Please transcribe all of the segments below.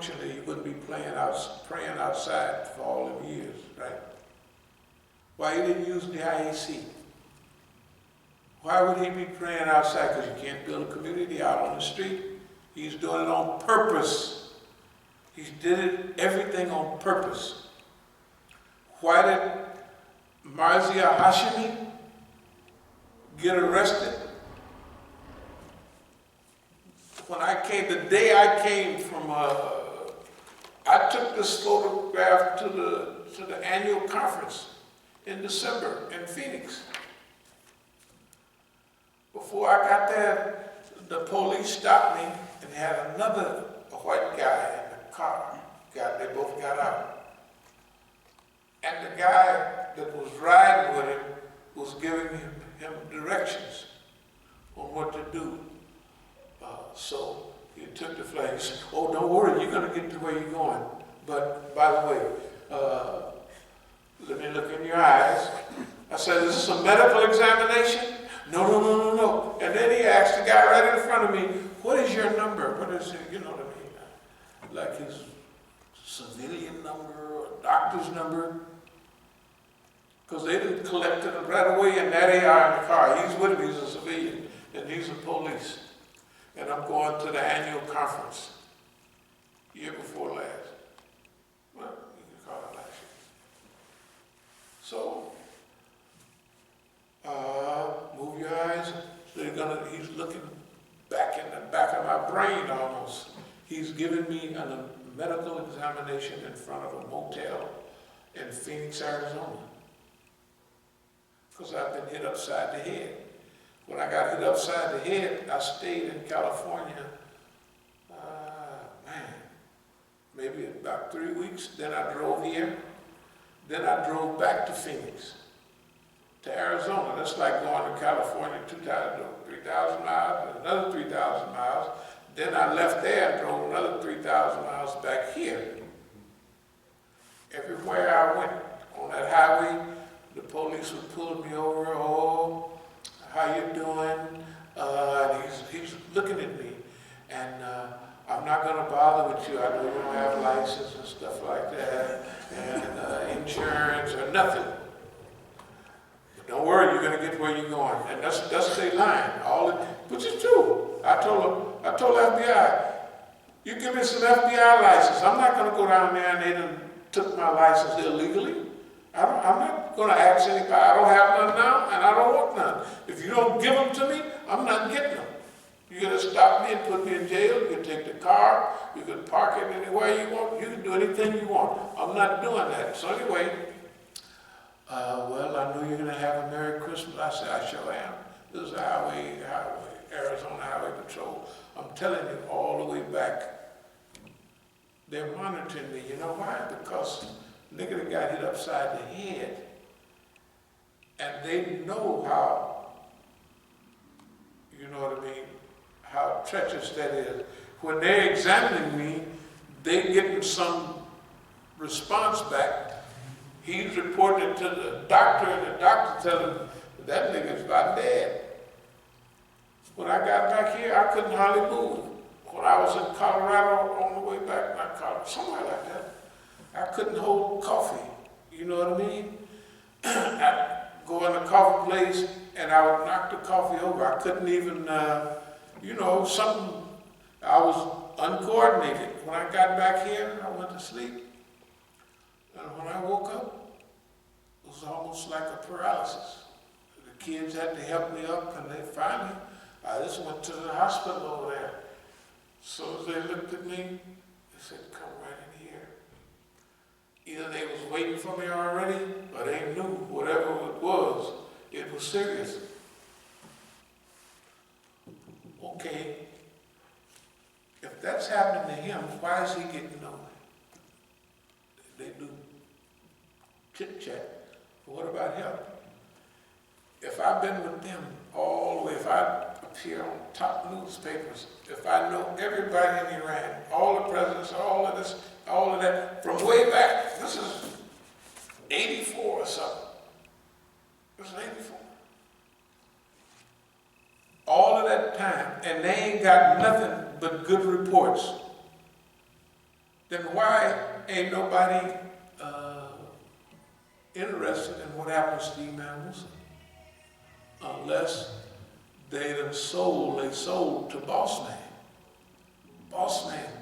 Unfortunately, you wouldn't be praying outside for all them years, right? Why he didn't use the IAC? Why would he be praying outside? Because you can't build a community out on the street. He's doing it on purpose. He did everything on purpose. Why did Marzia Hashimi get arrested? When I came, the day I came from, I took this photograph to the annual conference in December in Phoenix. Before I got there, the police stopped me and had another white guy in the car. They both got out. And the guy that was riding with him was giving him directions on what to do. So he took the flag. He said, "Oh, don't worry, you're going to get to where you're going. But by the way, let me look in your eyes." I said, "Is this a medical examination?" No. And then he asked the guy right in front of me, "What is your number?" What is it? You know what I mean? Like his civilian number or doctor's number. Because they didn't collect it right away, and there they are in the car. He's with him, he's a civilian, and he's a police. And I'm going to the annual conference, year before last. Well, you can call it last year. So, move your eyes. So he's looking back in the back of my brain almost. He's giving me a medical examination in front of a motel in Phoenix, Arizona. Because I've been hit upside the head. When I got hit upside the head, I stayed in California, maybe about 3 weeks. Then I drove here. Then I drove back to Phoenix, to Arizona. That's like going to California 3,000 miles, another 3,000 miles. Then I left there and drove another 3,000 miles back here. Everywhere I went on that highway, the police would pull me over. "Oh, how you doing?" And he's looking at me. And "I'm not going to bother with you. I know you don't have a license and stuff like that, and insurance or nothing. But don't worry, you're going to get where you're going." And that's their line, which is true. I told FBI, "You give me some FBI license. I'm not going to go down there and they done took my license illegally. I'm not going to ask anybody. I don't have none now, and I don't want none. If you don't give them to me, I'm not getting them. You're going to stop me and put me in jail. You can take the car. You can park it anywhere you want. You can do anything you want. I'm not doing that." So anyway, "Well, I know you're going to have a Merry Christmas." I said, "I sure am. This is Arizona Highway Patrol. I'm telling you, all the way back, they're monitoring me. You know why? Because nigga that got hit upside the head, and they know how, you know what I mean, how treacherous that is. When they're examining me, they getting some response back. He's reporting it to the doctor, and the doctor telling him that nigga's about dead. When I got back here, I couldn't hardly move. When I was in Colorado on the way back, not Colorado, somewhere like that, I couldn't hold coffee, you know what I mean? I'd go in the coffee place and I would knock the coffee over. I couldn't even, something, I was uncoordinated. When I got back here, I went to sleep. And when I woke up, it was almost like a paralysis. The kids had to help me up, and they finally, I just went to the hospital over there. So as they looked at me, they said, "Come right in here." Either they was waiting for me already, or they knew whatever it was serious. Okay, if that's happening to him, why is he getting nowhere? They do chit-chat. But what about him? If I've been with them all the way, if I appear on top newspapers, if I know everybody in Iran, all the presidents, all of this, all of that, from way back, this is 84 or something. This is 84. All of that time, and they ain't got nothing but good reports. then why ain't nobody interested in what happens to Imam Musa? Unless they sold to boss man. Boss man.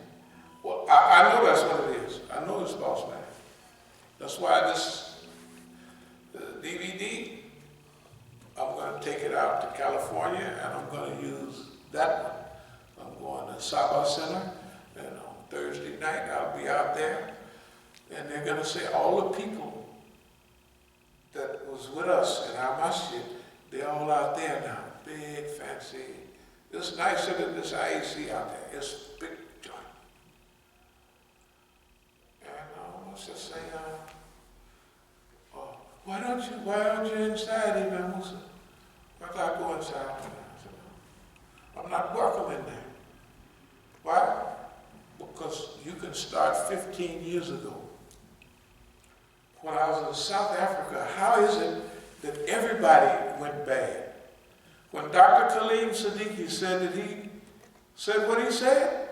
Well, I know that's what it is. I know it's boss man. That's why this DVD, I'm going to take it out to California and I'm going to use that one. I'm going to Sabah Center, and on Thursday night I'll be out there, and they're going to say all the people that was with us in our Masjid, they're all out there now. Big, fancy. It's nicer than this IEC out there. It's a big joint. And let's just say, why aren't you inside, Imam Musa? Why don't I go inside? I said, no, I'm not welcome in there. Why? Because you can start 15 years ago. When I was in South Africa, how is it that everybody went bad? When Dr. Khalid Siddiqui said that he said what he said,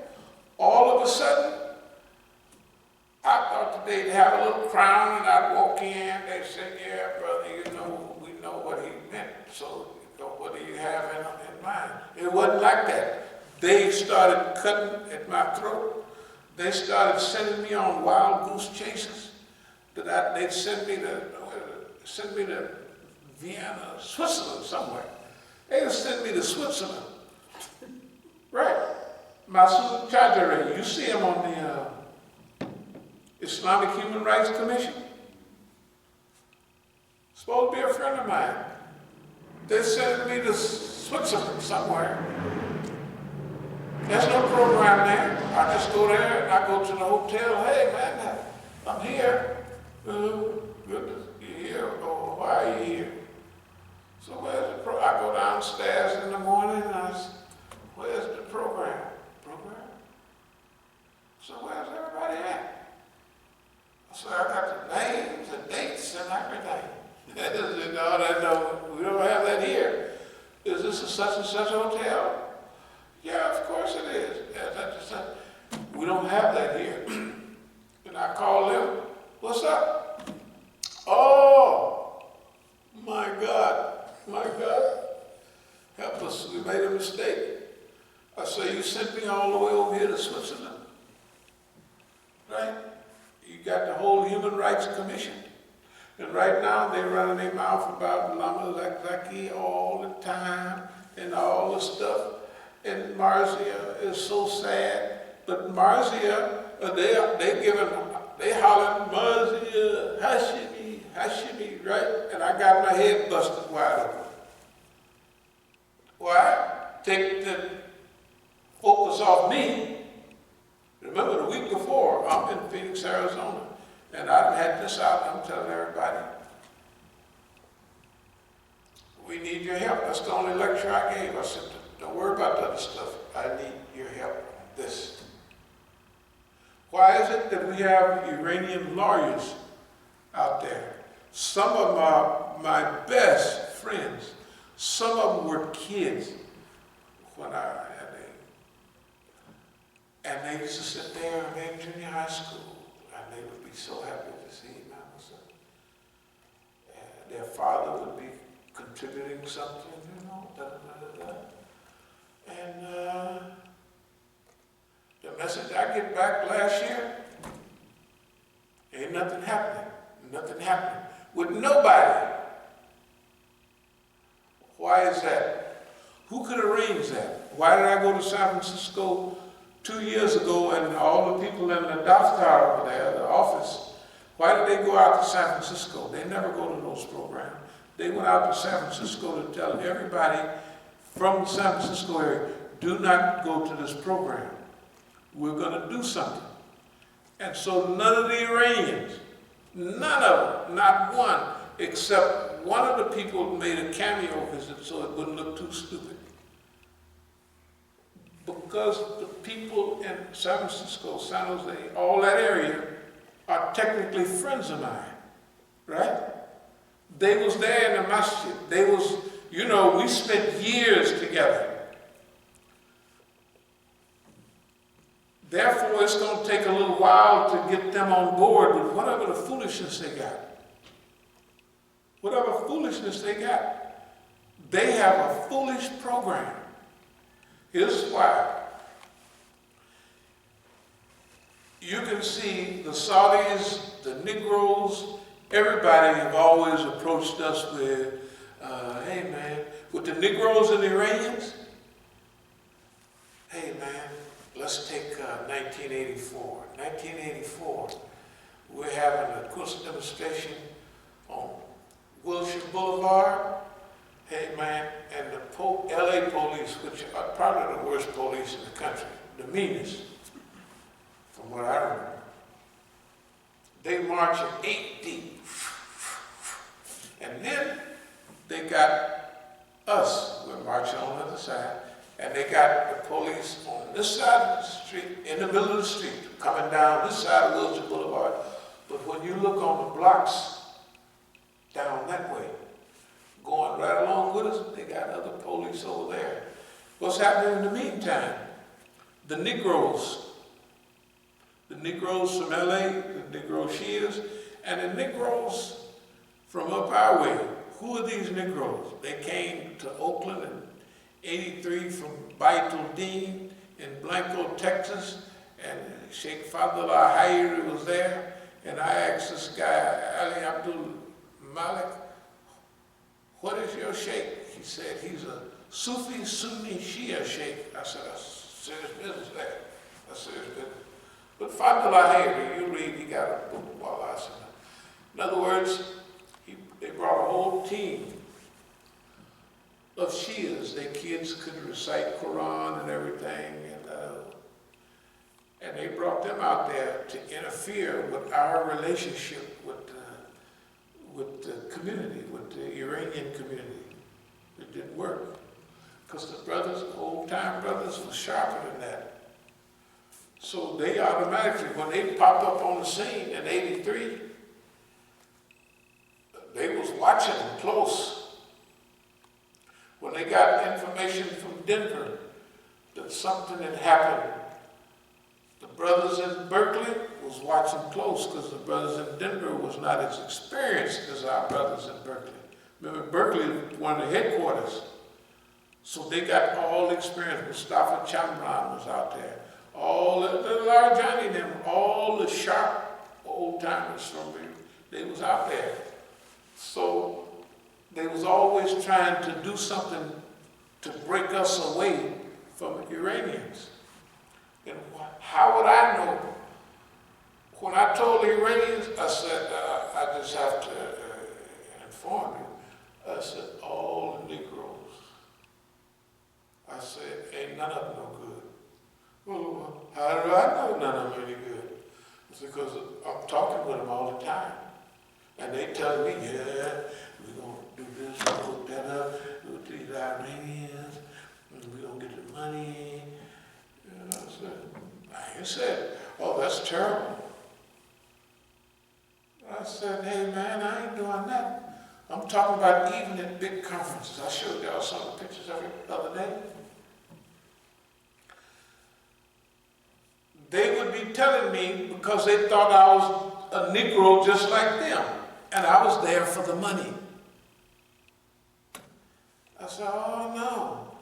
all of a sudden, I thought that they'd have a little crown and I'd walk in, they'd say, yeah, brother, we know what he meant, so what do you have in mind? It wasn't like that. They started cutting at my throat. They started sending me on wild goose chases. They'd send me to Vienna, Switzerland somewhere. They would send me to Switzerland. Right. Masoud Chadjare, you see him on the Islamic Human Rights Commission. Supposed to be a friend of mine. They sent me to Switzerland somewhere. There's no program there. I just go there and I go to the hotel. Hey man, I'm here. Good, you here? Oh, why are you here? So where's the program? I go downstairs in the morning and I say, where's the program? Program? So where's everybody at? So I got the names, the dates, and everything. No, we don't have that here. Is this a such and such hotel? Yeah, of course it is. Yeah, that's we don't have that here. And I call them, what's up? Oh, my God, help us, we made a mistake. I say, you sent me all the way over here to Switzerland, right? You got the whole Human Rights Commission. And right now they're running their mouth about Lama Zakzaki all the time and all the stuff. And Marzia is so sad. But Marzia, they hollering Marzia, Hashimi, right? And I got my head busted wide open. Why? Take the focus off me. Remember the week before, I'm in Phoenix, Arizona. And I've had this out, I'm telling everybody, we need your help. That's the only lecture I gave. I said, don't worry about the other stuff. I need your help on this. Why is it that we have Iranian lawyers out there? Some of them are my best friends. Some of them were kids when I had and they used to sit there in junior high school. And they would be so happy to see Imam Musa. And their father would be contributing something, And the message I get back last year, ain't nothing happening. Nothing happening. With nobody. Why is that? Who could arrange that? Why did I go to San Francisco 2 years ago and all the people in the daftar over there, the office, why did they go out to San Francisco? They never go to those programs. They went out to San Francisco to tell everybody from the San Francisco area, do not go to this program. We're going to do something. And so none of the Iranians, none of them, not one, except one of the people made a cameo visit so it wouldn't look too stupid. Because the people in San Francisco, San Jose, all that area are technically friends of mine, right? They was there in the Masjid. They was, we spent years together. Therefore, it's going to take a little while to get them on board with whatever the foolishness they got. Whatever foolishness they got. They have a foolish program. Here's why. You can see the Saudis, the Negroes, everybody have always approached us with, hey man, with the Negroes and the Iranians, hey man, let's take 1984. 1984, we're having a Quilson demonstration on Wilshire Boulevard. Hey man, and the LA police, which are probably the worst police in the country, the meanest, from what I remember, they marching 8 deep. And then they got us, we're marching on the other side, and they got the police on this side of the street, in the middle of the street, coming down this side of Wilshire Boulevard. But when you look on the blocks down that way, going right along with us, they got other police over there. What's happening in the meantime? The Negroes from LA, the Negro Shias, and the Negroes from up our way. Who are these Negroes? They came to Oakland in '83 from Baitul Deen in Blanco, Texas, and Sheikh Fadlullah Hayri was there, and I asked this guy, Ali Abdul Malik, what is your sheikh? He said, he's a Sufi Sunni Shia sheikh. I said, that's serious business there. That's serious business. But Fadlullah Hayri, you read, he got a book while I said. In other words, they brought a whole team of Shias. Their kids could recite Quran and everything, and they brought them out there to interfere with our relationship with the community, with the Iranian community. It didn't work. Because the brothers, old-time brothers, were sharper than that. So they automatically, when they popped up on the scene in '83, they was watching them close. When they got information from Denver that something had happened, the brothers in Berkeley was watching close because the brothers in Denver was not as experienced as our brothers in Berkeley. Remember, Berkeley was one of the headquarters. So they got all the experience. Mustafa Chamran was out there. All the Larjani, them, all the sharp old-timers from me, they was out there. So they was always trying to do something to break us away from the Iranians. And how would I know? When I told the Iranians, I said, I just have to inform you. I said, all the Negroes. I said, ain't none of them no good. Well, how do I know none of them any good? It's because I'm talking with them all the time. And they tell me, yeah, we're going to do this, we'll hook that up with these Iranians, and we're going to get the money. And I said, oh, that's terrible. I said, hey man, I ain't doing that. I'm talking about even at big conferences. I showed y'all some of the pictures of it the other day. They would be telling me because they thought I was a Negro just like them. And I was there for the money. I said, oh no.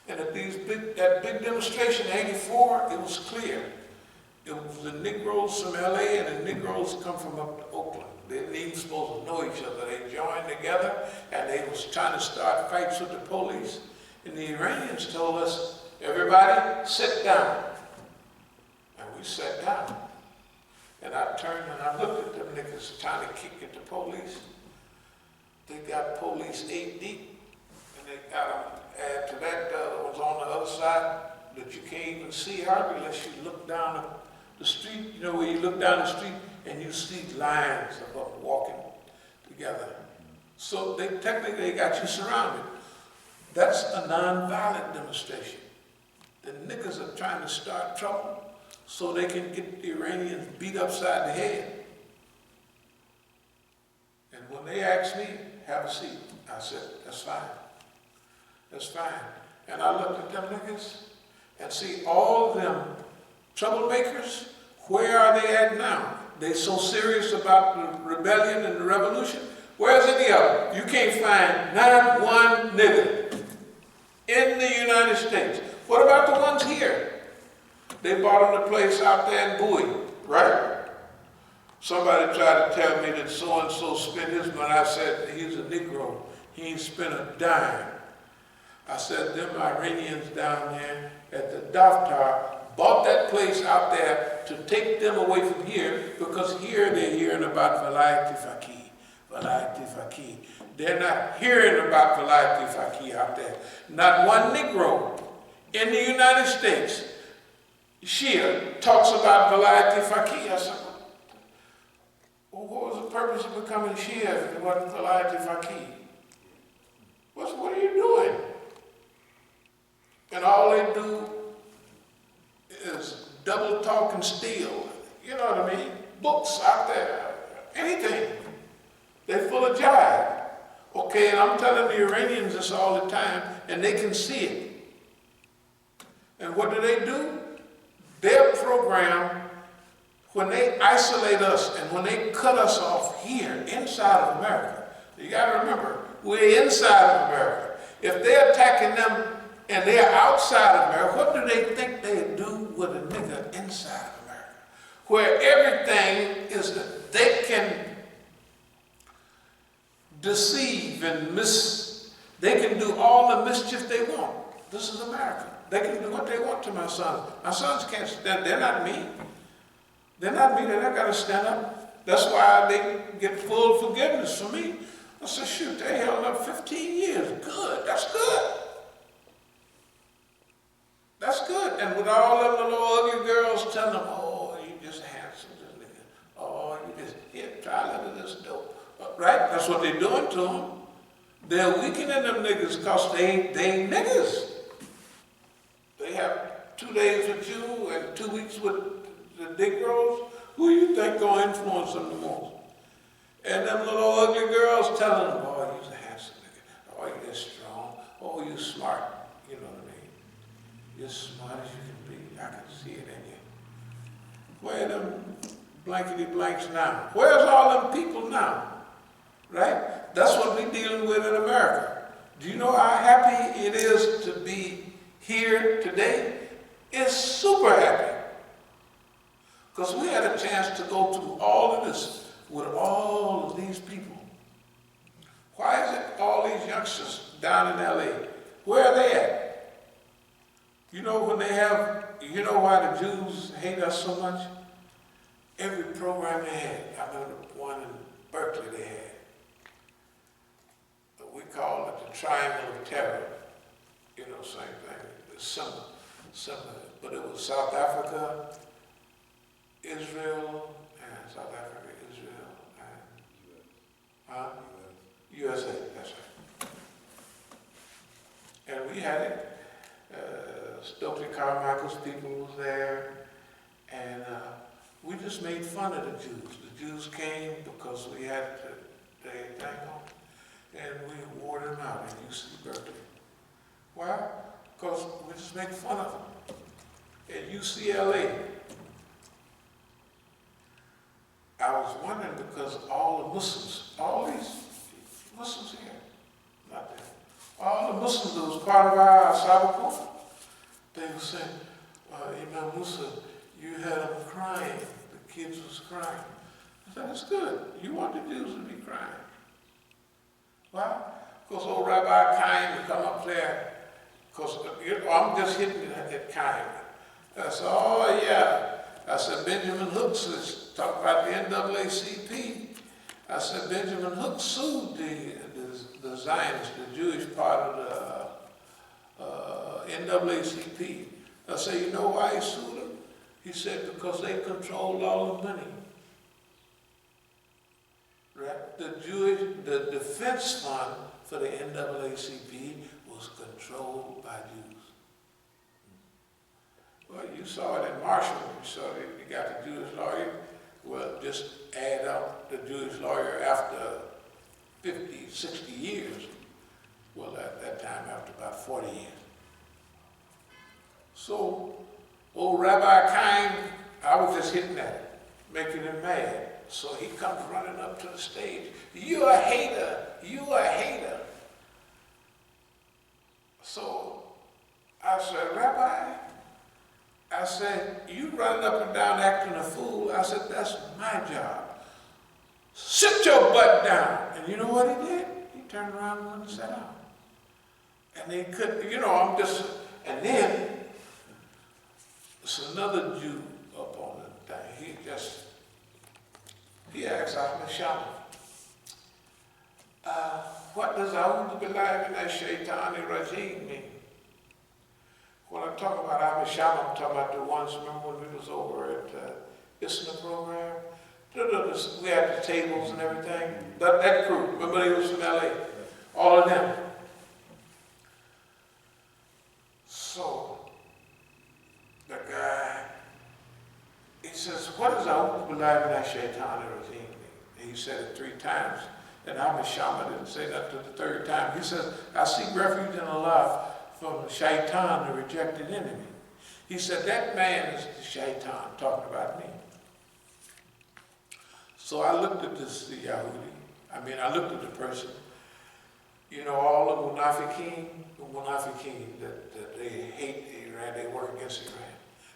And at that big demonstration in '84, it was clear. It was the Negroes from LA and the Negroes come from up to Oakland. They didn't even supposed to know each other. They joined together and they was trying to start fights with the police. And the Iranians told us, everybody sit down. And we sat down. And I turned and I looked at them niggas trying to kick at the police. They got police 8 deep. And they got them, add to that, the other ones on the other side that you can't even see hardly unless you look down the street. You know where you look down the street and you see lines of them walking together. So they technically got you surrounded. That's a non-violent demonstration. The niggas are trying to start trouble so they can get the Iranians beat upside the head. And when they asked me, have a seat, I said, that's fine. That's fine. And I looked at them niggas and see all of them troublemakers, where are they at now? They so serious about the rebellion and the revolution? Where's any of them? You can't find not one nigger in the United States. What about the ones here? They bought them a place out there in Bowie, right? Somebody tried to tell me that so-and-so spent his money. I said, he's a Negro. He ain't spent a dime. I said, them Iranians down there at the Daftar bought that place out there to take them away from here, because here they're hearing about Velayat Faqih, Velayat Faqih. They're not hearing about Velayat Faqih out there. Not one Negro in the United States, Shia, talks about Velayat Faqih. I said, well, what was the purpose of becoming Shia if it wasn't Velayat Faqih? What are you doing? And all they do is double talk and steal. You know what I mean? Books out there, anything. They're full of jive. Okay, and I'm telling the Iranians this all the time, and they can see it. And what do? Their program, when they isolate us and when they cut us off here, inside of America, you gotta remember, we're inside of America. If they're attacking them and they're outside of America, what do they think they do with a nigga inside of America? Where everything is that they can deceive and they can do all the mischief they want. This is America. They can do what they want to my sons. My sons can't stand, they're not me. They're not me, they're not gonna stand up. That's why they get full forgiveness for me. I said, shoot, they held up 15 years. Good, that's good. That's good. And with all them little ugly girls telling them, oh, you just handsome, this nigga. Oh, you just, here, try a little of this dope. Right? That's what they're doing to them. They're weakening them niggas because they ain't niggas. They have 2 days with you and 2 weeks with the Negroes. Who you think gonna influence them the most? And them little ugly girls telling them, oh, you're a handsome nigga. Oh, you're strong. Oh, you're smart. You know what I mean? You're smart as you can be. I can see it in you. Where are them blankety blanks now? Where's all them people now? Right? That's what we're dealing with in America. Do you know how happy it is to be here today? It's super happy. Because we had a chance to go through all of this with all of these people. Why is it all these youngsters down in LA? Where are they at? You know when they have, you know why the Jews hate us so much? Every program they had, I remember one in Berkeley they had. We call it the Triangle of Terror. You know, same thing. It's similar. But it was South Africa, Israel, and South Africa, Israel, and USA, that's right. And we had it. Stokely Carmichael's people was there, and we just made fun of the Jews. The Jews came because we had the thing on, and we wore them out at UC Berkeley. Why? Because we just make fun of them. At UCLA, I was wondering because all the Muslims, all these Muslims here, not there, all the Muslims that was part of our As-Sabiqun, they were saying, Imam Musa, you had them crying, the kids was crying. I said, that's good. You want the Jews to be crying. Why? Because old Rabbi Chaim would come up there, because I'm just hitting it at Chaim. I said, oh yeah. I said, Benjamin Hooks is talking about the NAACP. I said, Benjamin Hooks sued the Zionists, the Jewish part of the NAACP. I said, you know why he sued them? He said, because they controlled all the money. Right? The defense fund for the NAACP was controlled by Jews. Well, you saw it in Marshall. You saw it, you got the Jewish lawyer. Well, just add up the Jewish lawyer after 50, 60 years. Well, at that time, after about 40 years. So, Old Rabbi Chaim, I was just hitting at it, making him mad. So he comes running up to the stage. You a hater, you a hater. So I said, Rabbi, I said, you running up and down acting a fool. I said, that's my job. Sit your butt down. And you know what he did? He turned around and went and sat down. And they couldn't, I'm just, and then there's another Jew up on the thing. He asked Ahmed Shammah, what does A'udhu Billahi Minash Shaitani Rajim mean? When I talk about Ahmed Shammah, I'm talking about the ones, remember when we was over at ISNA program? We had the tables and everything. That crew, remember they was from LA? All of them. So, the guy, he says, what does A'udhu Billahi Minash Shaitani Rajim mean? And he said it 3 times. And Ahmed Shammah didn't say that to the 3rd time. He says, I seek refuge in Allah from the shaitan, the rejected enemy. He said, that man is the shaitan, talking about me. So I looked at this Yahudi. I looked at the person. All the munafiqeen that they hate Iran, they work against Iran.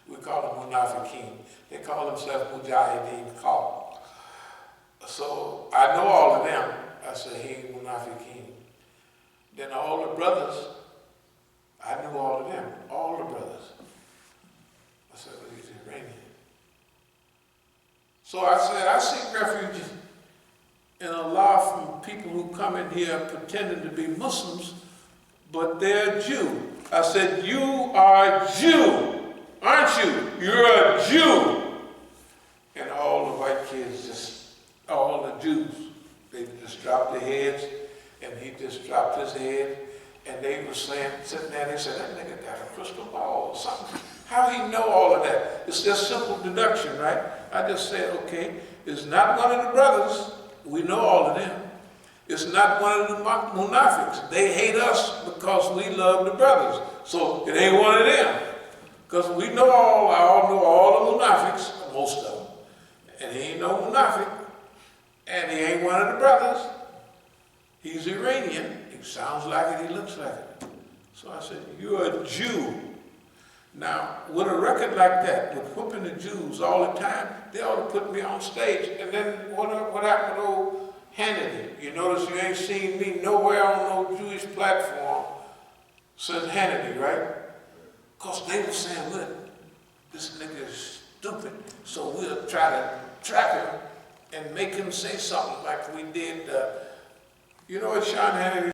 We call them munafiqeen. They call themselves mujahideen, call. So I know all of them. I said, he munafiqeen. Then all the brothers, I knew all of them, all the brothers. I said, well, he's Iranian. So I said, I seek refuge in Allah from people who come in here pretending to be Muslims, but they're Jew. I said, you are Jew, aren't you? You're a Jew. And all the white kids all the Jews, they just dropped their heads, and he just dropped his head, and they were sitting there, they said, that nigga got a crystal ball or something. How he know all of that? It's just simple deduction, right? I just said, okay, it's not one of the brothers. We know all of them. It's not one of the munafiqs. They hate us because we love the brothers. So it ain't one of them. Because I all know all the munafiqs, most of them. And he ain't no munafiq. And he ain't one of the brothers. He's Iranian. He sounds like it, he looks like it. So I said, you're a Jew. Now, with a record like that, with whooping the Jews all the time, they ought to put me on stage. And then what happened to old Hannity? You notice you ain't seen me nowhere on no Jewish platform since Hannity, right? Because they were saying, look, this nigga is stupid, so we'll try to trap him and make him say something like we did. You know what Sean Hannity